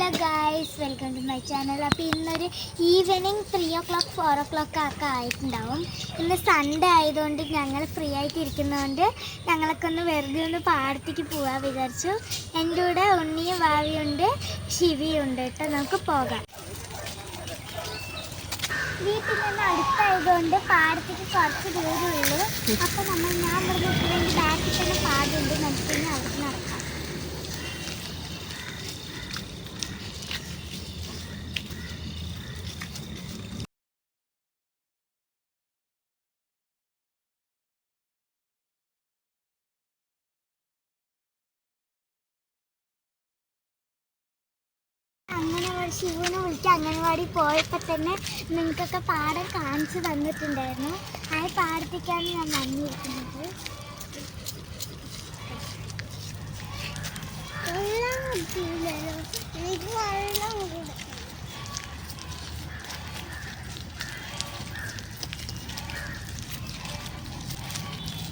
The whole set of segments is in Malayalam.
Hello guys, welcome to my channel. അപ്പോൾ ഇന്നൊരു ഈവനിങ് 3 o'clock 4 o'clock ഒക്കെ ആയിട്ടുണ്ടാവും. ഇന്ന് സൺഡേ ആയതുകൊണ്ട് ഞങ്ങൾ ഫ്രീ ആയിട്ട് ഇരിക്കുന്നതുകൊണ്ട് ഞങ്ങളൊക്കെ ഒന്ന് വെറുതെ ഒന്ന് പാടത്തേക്ക് പോകാൻ വിചാരിച്ചു. എൻ്റെ കൂടെ ഉണ്ണിയും വാവിയുണ്ട്, ശിവിയുണ്ട് കേട്ടോ. നമുക്ക് പോകാം. വീട്ടിൽ നിന്ന് അടുത്തായതുകൊണ്ട് പാടത്തേക്ക് കുറച്ച് ദൂരമുള്ളൂ. അപ്പോൾ ഞാൻ ഇവിടെ നിൽക്കുന്നതിൻ്റെ ബാക്കിൽ തന്നെ പാടുണ്ട്. നമുക്ക് ഇനി അവിടെ നടക്കാം. ശിവനെ വിളിച്ച് അംഗൻവാടി പോയപ്പോൾ തന്നെ നിങ്ങൾക്കൊക്കെ പാടം കാണിച്ചു തന്നിട്ടുണ്ടായിരുന്നു. ആ പാടത്തേക്കാണ് ഞാൻ വന്നിരിക്കുന്നത്.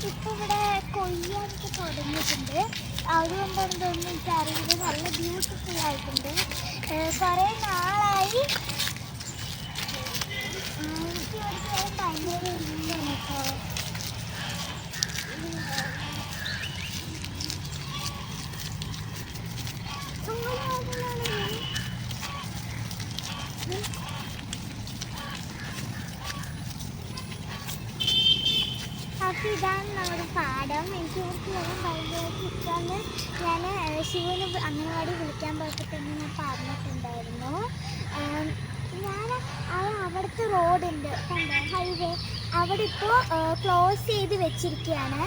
ഇപ്പോൾ ഇവിടെ കൊയ്യാനൊക്കെ തുടങ്ങിയിട്ടുണ്ട്. അതുകൊണ്ടാണ് തോന്നുന്നു എനിക്കറിയില്ല. നല്ല ബ്യൂട്ടിഫുൾ ആയിട്ടുണ്ട്. കുറേ നാളായി എനിക്ക് പഠിക്കാൻ ഭയങ്കര ഇല്ലാണ് കേട്ടോ. അപ്പോൾ ഇതാണ് നമ്മുടെ പാടം. എനിക്ക് ഇവർക്ക് വരാൻ ഭയങ്കരമായിട്ട് ഇഷ്ടമാണ്. ഞാൻ ശിവന് അംഗനവാടി വിളിക്കാൻ പോയപ്പോൾ തന്നെ ഞാൻ പറഞ്ഞിട്ടുണ്ടായിരുന്നു. ഞാൻ അവിടുത്തെ റോഡുണ്ട് കണ്ടോ, ഹൈവേ, അവിടെ ഇപ്പോൾ ക്ലോസ് ചെയ്ത് വെച്ചിരിക്കുകയാണ്.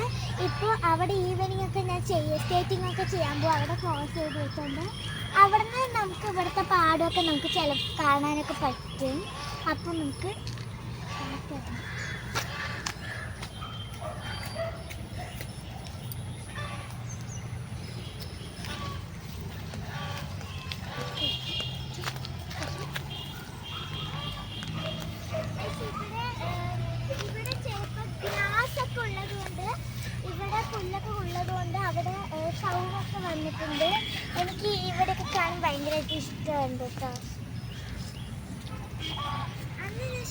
ഇപ്പോൾ അവിടെ ഈവനിങ് ഒക്കെ ഞാൻ സ്കേറ്റിംഗ് ഒക്കെ ചെയ്യാൻ പോകും. അവിടെ ക്ലോസ് ചെയ്ത് വെച്ചുകൊണ്ട് അവിടെ നിന്ന് നമുക്ക് ഇവിടുത്തെ പാടമൊക്കെ നമുക്ക് കാണാനൊക്കെ പറ്റും. അപ്പോൾ നമുക്ക് ഷൗറൊക്കെ വന്നിട്ടുണ്ട്. എനിക്ക് ഇവിടെയൊക്കെ കാണാൻ ഭയങ്കരമായിട്ട് ഇഷ്ടമുണ്ട് കേട്ടോ. അന്ന് ഞാൻ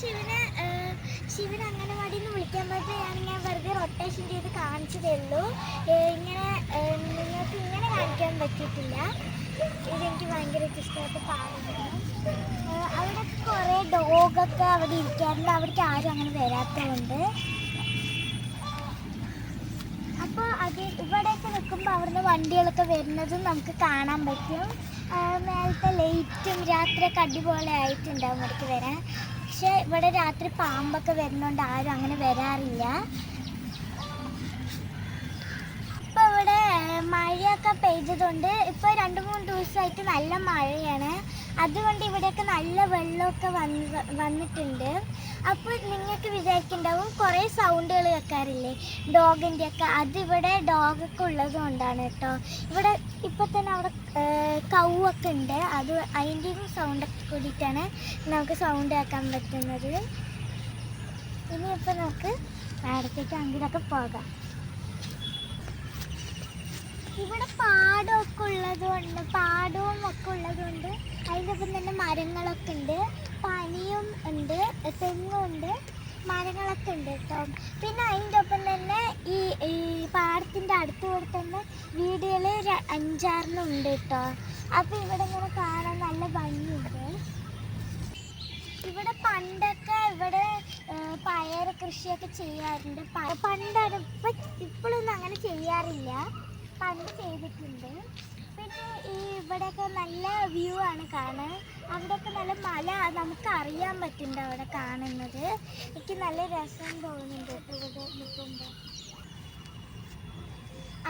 ശിവനെ അംഗനവാടിയിൽ നിന്ന് വിളിക്കാൻ പോയപ്പോൾ ഞാൻ വെറുതെ റൊട്ടേഷൻ ചെയ്ത് കാണിച്ചതേ ഉള്ളൂ. ഇങ്ങനെ നിങ്ങൾക്ക് ഇങ്ങനെ കാണിക്കാൻ പറ്റിയിട്ടില്ല. ഇതെനിക്ക് ഭയങ്കരമായിട്ട് ഇഷ്ടമായിട്ട് പാടുന്നു. അവിടെ കുറേ ഡോഗൊക്കെ അവിടെ ഇരിക്കാറുണ്ട്. അവിടേക്ക് ആരും അങ്ങനെ വരാത്തതുകൊണ്ട്. അപ്പോൾ ഇവിടെയൊക്കെ നിൽക്കുമ്പോൾ അവിടുന്ന് വണ്ടികളൊക്കെ വരുന്നതും നമുക്ക് കാണാൻ പറ്റും. മേലത്തെ ലൈറ്റും രാത്രിയൊക്കെ അടിപൊളി ആയിട്ടുണ്ടാവും ഇവിടേക്ക് വരാൻ. പക്ഷേ ഇവിടെ രാത്രി പാമ്പൊക്കെ വരുന്നതുകൊണ്ട് ആരും അങ്ങനെ വരാറില്ല. ഇപ്പോൾ ഇവിടെ മഴയൊക്കെ പെയ്തതുകൊണ്ട് ഇപ്പോൾ 2-3 ദിവസമായിട്ട് നല്ല മഴയാണ്. അതുകൊണ്ട് ഇവിടെയൊക്കെ നല്ല വെള്ളമൊക്കെ വന്നിട്ടുണ്ട്. അപ്പോൾ നിങ്ങൾക്ക് വിചാരിക്കുന്നുണ്ടാവും കുറേ സൗണ്ടുകൾ കേൾക്കാറില്ലേ ഡോഗിൻ്റെ ഒക്കെ. അതിവിടെ ഡോഗൊക്കെ ഉള്ളത് കൊണ്ടാണ് കേട്ടോ. ഇവിടെ ഇപ്പോൾ തന്നെ അവിടെ കൗവൊക്കെ ഉണ്ട്. അതിൻ്റെയും സൗണ്ടൊക്കെ കൂടിയിട്ടാണ് നമുക്ക് സൗണ്ട് കേൾക്കാൻ പറ്റുന്നത്. ഇനിയിപ്പോൾ നമുക്ക് പാടത്തേക്ക് അങ്ങോട്ടൊക്കെ പോകാം. ഇവിടെ പാടവും ഒക്കെ ഉള്ളതുകൊണ്ട് അതിൻ്റെ ഒപ്പം തന്നെ മരങ്ങളൊക്കെ ഉണ്ട്. പനിയും ഉണ്ട്, തെങ്ങും ഉണ്ട്, മരങ്ങളൊക്കെ ഉണ്ട് കേട്ടോ. പിന്നെ അതിൻ്റെ ഒപ്പം തന്നെ ഈ പാടത്തിൻ്റെ അടുത്തുകൂടെ തന്നെ വീടുകൾ 5-6 ഉണ്ട് കേട്ടോ. അപ്പോൾ ഇവിടെ ഇങ്ങനെ കാണാൻ നല്ല ഭംഗിയുണ്ട്. ഇവിടെ പണ്ടൊക്കെ ഇവിടെ പയർ കൃഷിയൊക്കെ ചെയ്യാറുണ്ട്. പണ്ടാണ്, ഇപ്പോഴൊന്നും അങ്ങനെ ചെയ്യാറില്ല. പണ്ട് ചെയ്തിട്ടുണ്ട്. പിന്നെ ഇവിടെയൊക്കെ നല്ല വ്യൂ ആണ് കാണാൻ. അവിടെയൊക്കെ നല്ല മല നമുക്ക് അറിയാൻ പറ്റുന്നുണ്ട് അവിടെ കാണുന്നത്. എനിക്ക് നല്ല രസം തോന്നുന്നുണ്ട് ഇവിടെ നിൽക്കുമ്പോൾ.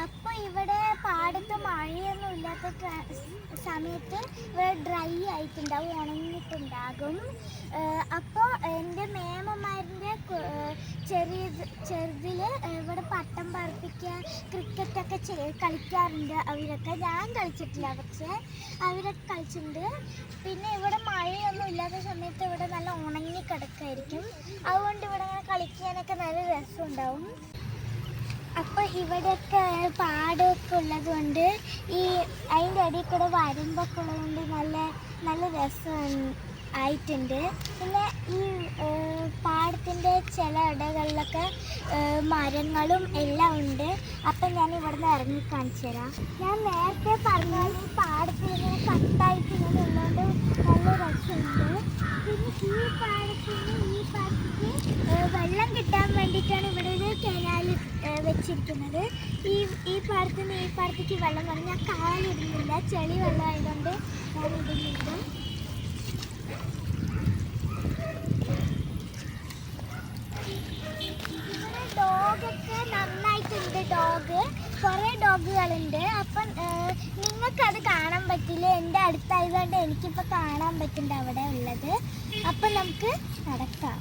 അപ്പോൾ ഇവിടെ പാടത്ത് മഴയൊന്നും ഇല്ലാത്ത സമയത്ത് ഇവിടെ ഡ്രൈ ആയിട്ടുണ്ടാവും, ഉണങ്ങിയിട്ടുണ്ടാകും. അപ്പോൾ എൻ്റെ മേമന്മാരുടെ ചെറുതിൽ ഇവിടെ പട്ടം പറപ്പിക്കുക, ക്രിക്കറ്റൊക്കെ കളിക്കാറുണ്ട് അവരൊക്കെ. ഞാൻ കളിച്ചിട്ടില്ല, പക്ഷേ അവരൊക്കെ കളിച്ചിട്ടുണ്ട്. പിന്നെ ഇവിടെ മഴയൊന്നും ഇല്ലാത്ത സമയത്ത് ഇവിടെ നല്ല ഉണങ്ങി കിടക്കായിരിക്കും. അതുകൊണ്ട് ഇവിടെ കളിക്കാനൊക്കെ നല്ല രസമുണ്ടാവും. അപ്പോൾ ഇവിടെയൊക്കെ പാടമൊക്കെ ഉള്ളതുകൊണ്ട് ഈ അതിൻ്റെ ഇടയിൽ കൂടെ വരുമ്പൊക്കെ ഉള്ളതുകൊണ്ട് നല്ല നല്ല രസം ആയിട്ടുണ്ട്. പിന്നെ ഈ പാടത്തിൻ്റെ ചില ഇടകളിലൊക്കെ മരങ്ങളും എല്ലാം ഉണ്ട്. അപ്പം ഞാൻ ഇവിടുന്ന് ഇറങ്ങി കാണിച്ചു തരാം. ഞാൻ നേരത്തെ പറഞ്ഞാൽ ഈ പാടത്തിൽ ഇങ്ങനെ കട്ടായിട്ട് ഇങ്ങനെ ഉള്ളതുകൊണ്ട് നല്ല രസമുണ്ട്. പിന്നെ ഈ പാടത്തേക്ക് വെള്ളം കിട്ടാൻ വേണ്ടിയിട്ടാണ് ഇവിടെ ഒരു കനാൽ വെച്ചിരിക്കുന്നത്. ഈ പാടത്തുനിന്ന് ഈ പാടത്തേക്ക് വെള്ളം വന്നു. ഞാൻ കാലിടുന്നില്ല, ചെളി വെള്ളം ആയതുകൊണ്ട് ഞാൻ ഇടുന്നില്ല. ഡോഗൊക്കെ നന്നായിട്ടുണ്ട്. കുറേ ഡോഗുകളുണ്ട്. അപ്പം നിങ്ങൾക്കത് കാണാൻ പറ്റില്ല, എൻ്റെ അടുത്തായതുകൊണ്ട് എനിക്കിപ്പോൾ കാണാൻ പറ്റുന്നുണ്ട് അവിടെ ഉള്ളത്. അപ്പം നമുക്ക് നടക്കാം.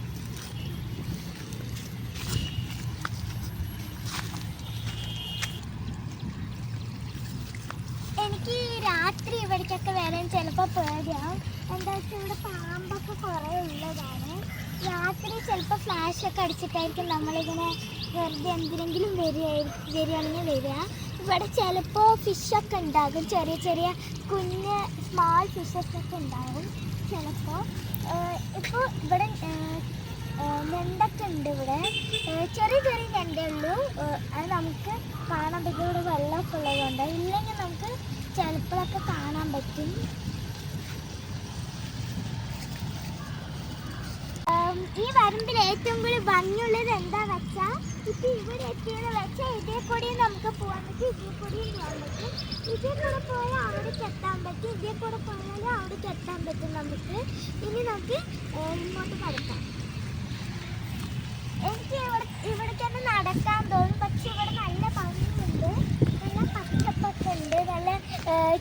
എനിക്ക് രാത്രി ഇവിടേക്കൊക്കെ വരാൻ ചിലപ്പോൾ പേടിയാവും. എന്താ വെച്ചാൽ ഇവിടെ പാമ്പൊക്കെ കുറേ ഉള്ളതാണ്. രാത്രി ചിലപ്പോൾ ഫ്ലാഷൊക്കെ അടിച്ചിട്ടായിരിക്കും നമ്മളിങ്ങനെ വെറുതെ എന്തിനെങ്കിലും വരികയാണെങ്കിൽ വരിക. ഇവിടെ ചിലപ്പോൾ ഫിഷൊക്കെ ഉണ്ടാകും, ചെറിയ ചെറിയ കുഞ്ഞ് സ്മാൾ ഫിഷസൊക്കെ ഉണ്ടാകും ചിലപ്പോൾ. ഇപ്പോൾ ഇവിടെ ഞണ്ടൊക്കെ ഉണ്ട്. ഇവിടെ ചെറിയ ചെറിയ ഞണ്ടേ ഉള്ളൂ. അത് നമുക്ക് കാണാൻ പറ്റും. ഇവിടെ വെള്ളമൊക്കെ ഉള്ളതുകൊണ്ട്. ഇല്ലെങ്കിൽ നമുക്ക് ചിലപ്പോഴൊക്കെ കാണാൻ പറ്റും. ഈ വരമ്പിൽ ഏറ്റവും കൂടുതൽ ഭംഗിയുള്ളത് എന്താണെന്ന് വെച്ചാൽ ഇപ്പം ഇവിടെ എത്തിയെന്ന് വെച്ചാൽ ഇതേ കൂടിയും നമുക്ക് പോകാൻ പറ്റും, ഇതേ കൂടിയും പോകാൻ പറ്റും. ഇതേ കൂടെ പോയാൽ അവിടേക്ക് എത്താൻ പറ്റും, ഇതേ കൂടെ പോയാലും അവിടേക്ക് എത്താൻ പറ്റും നമുക്ക്. ഇനി നമുക്ക് ഇങ്ങോട്ട് നടക്കാം. എനിക്ക് ഇവിടെ തന്നെ നടക്കാൻ തോന്നും. പക്ഷെ ഇവിടെ നല്ല ഭംഗിയുണ്ട്, നല്ല പച്ചപ്പൊക്കെ ഉണ്ട്, നല്ല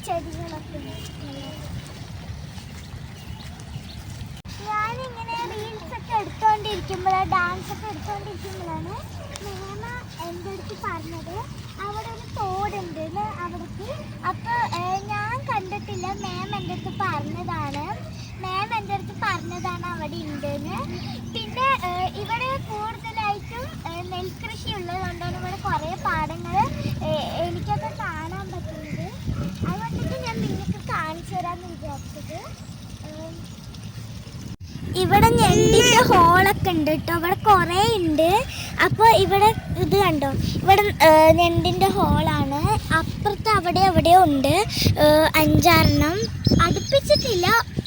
ചെടികളൊക്കെ ഉണ്ട്. ഞാനിങ്ങനെ റീൽസൊക്കെ എടുത്തുകൊണ്ടിരിക്കുമ്പോഴാണ്, ഡാൻസൊക്കെ എടുത്തുകൊണ്ടിരിക്കുമ്പോഴാണ് മേമ എൻ്റെ അടുത്ത് പറഞ്ഞത് അവിടെ ഒരു തോടുണ്ട് അവിടേക്ക്. അപ്പോൾ ഞാൻ കണ്ടിട്ടില്ല, മേം എൻ്റെ അടുത്ത് പറഞ്ഞതാണ് അവിടെ ഉണ്ടെന്ന്. പിന്നെ ഇവിടെ കൂടുതലായിട്ടും നെൽകൃഷി ഉള്ളതുകൊണ്ടാണ് ഇവിടെ കുറേ പാടങ്ങൾ എനിക്കൊക്കെ കാണാൻ പറ്റുന്നത്. അതുകൊണ്ടിട്ട് ഞാൻ നിങ്ങൾക്ക് കാണിച്ചു തരാമെന്ന് വിചാരിച്ചത്. ഇവിടെ ഞണ്ടിൻ്റെ ഹോളൊക്കെ ഉണ്ട് കേട്ടോ, ഇവിടെ കുറേ ഉണ്ട്. അപ്പോൾ ഇവിടെ ഇത് കണ്ടോ, ഇവിടെ ഞണ്ടിൻ്റെ ഹോളാണ്. അപ്പുറത്ത് അവിടെ ഉണ്ട് 5-6 അടുപ്പിച്ചിട്ടില്ല,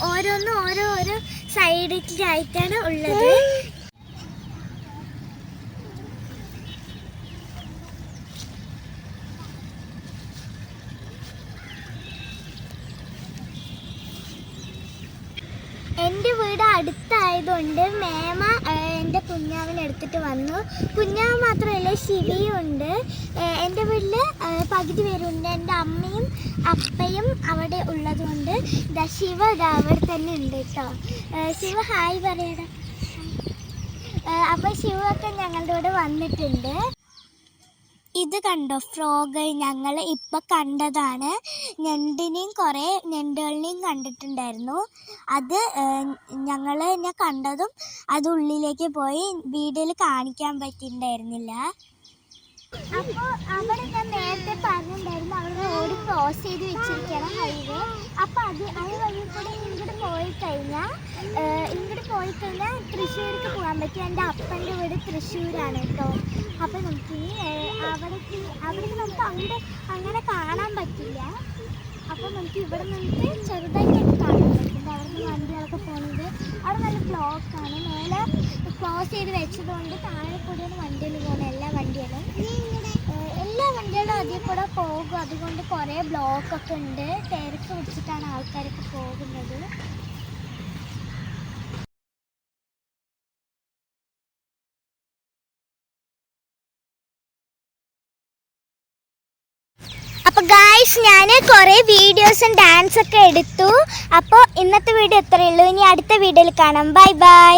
ഓരോന്നും ഓരോ സൈഡിലായിട്ടാണ് ഉള്ളത്. എൻ്റെ വീട് അടുത്തായതുകൊണ്ട് മേമ എൻ്റെ കുഞ്ഞാവിനെ എടുത്തിട്ട് വന്നു. കുഞ്ഞാവ് മാത്രമല്ല, ശിവയും ഉണ്ട്. എൻ്റെ വീട്ടിൽ പകുതി പേരുണ്ട്. എൻ്റെ അമ്മയും അപ്പയും അവിടെ ഉള്ളതുകൊണ്ട് ശിവ അവിടെ തന്നെ ഉണ്ട് കേട്ടോ. ശിവ ഹായ് പറയണം. അപ്പോൾ ശിവൊക്കെ ഞങ്ങളുടെ കൂടെ വന്നിട്ടുണ്ട്. ഇത് കണ്ടോ, ഫ്രോഗ് ഞങ്ങൾ ഇപ്പം കണ്ടതാണ്. ഞണ്ടിനെയും കുറേ ഞണ്ടുകളിനെയും കണ്ടിട്ടുണ്ടായിരുന്നു. അത് ഞാൻ കണ്ടതും അത് ഉള്ളിലേക്ക് പോയി വീഡിയോയിൽ കാണിക്കാൻ പറ്റിയിട്ടുണ്ടായിരുന്നില്ല. അപ്പോൾ അവിടെ ഞാൻ നേരത്തെ പറഞ്ഞിട്ടുണ്ടായിരുന്നു, അവിടെ റോഡ് ക്രോസ് ചെയ്ത് വെച്ചിരിക്കണം ഹൈവേ. അപ്പോൾ അത് വഴി കൂടെ ഇങ്ങോട്ട് പോയി കഴിഞ്ഞാൽ തൃശ്ശൂർക്ക് പോകാൻ പറ്റും. എൻ്റെ അപ്പൻ്റെ വീട് തൃശ്ശൂരാണ് കേട്ടോ. അപ്പോൾ നമുക്ക് അവിടേക്ക് നമുക്ക് അങ്ങനെ കാണാൻ പറ്റില്ല. അപ്പോൾ നമുക്ക് ഇവിടെ നമുക്ക് ചെറുതായിട്ട് കാണാൻ പറ്റും. അവിടെ നിന്ന് വണ്ടികളൊക്കെ പോകുന്നത് അവിടെ നല്ല ബ്ലോക്കാണ്. മേലെ ക്ലോസ് ചെയ്ത് വെച്ചതുകൊണ്ട് താഴെ കൂടിയാണ് വണ്ടികൾ പോകുന്നത്. എല്ലാ വണ്ടികളും അതിൽ കൂടെ പോകും. അതുകൊണ്ട് കുറേ ബ്ലോക്കൊക്കെ ഉണ്ട്. തിരക്ക് പിടിച്ചിട്ടാണ് ആൾക്കാരൊക്കെ പോകുന്നത്. അപ്പോൾ ഗായ്സ്, ഞാൻ കുറേ വീഡിയോസും ഡാൻസൊക്കെ എടുത്തു. അപ്പോൾ ഇന്നത്തെ വീഡിയോ ഇത്രയേ ഉള്ളൂ. ഇനി അടുത്ത വീഡിയോയിൽ കാണാം. Bye bye.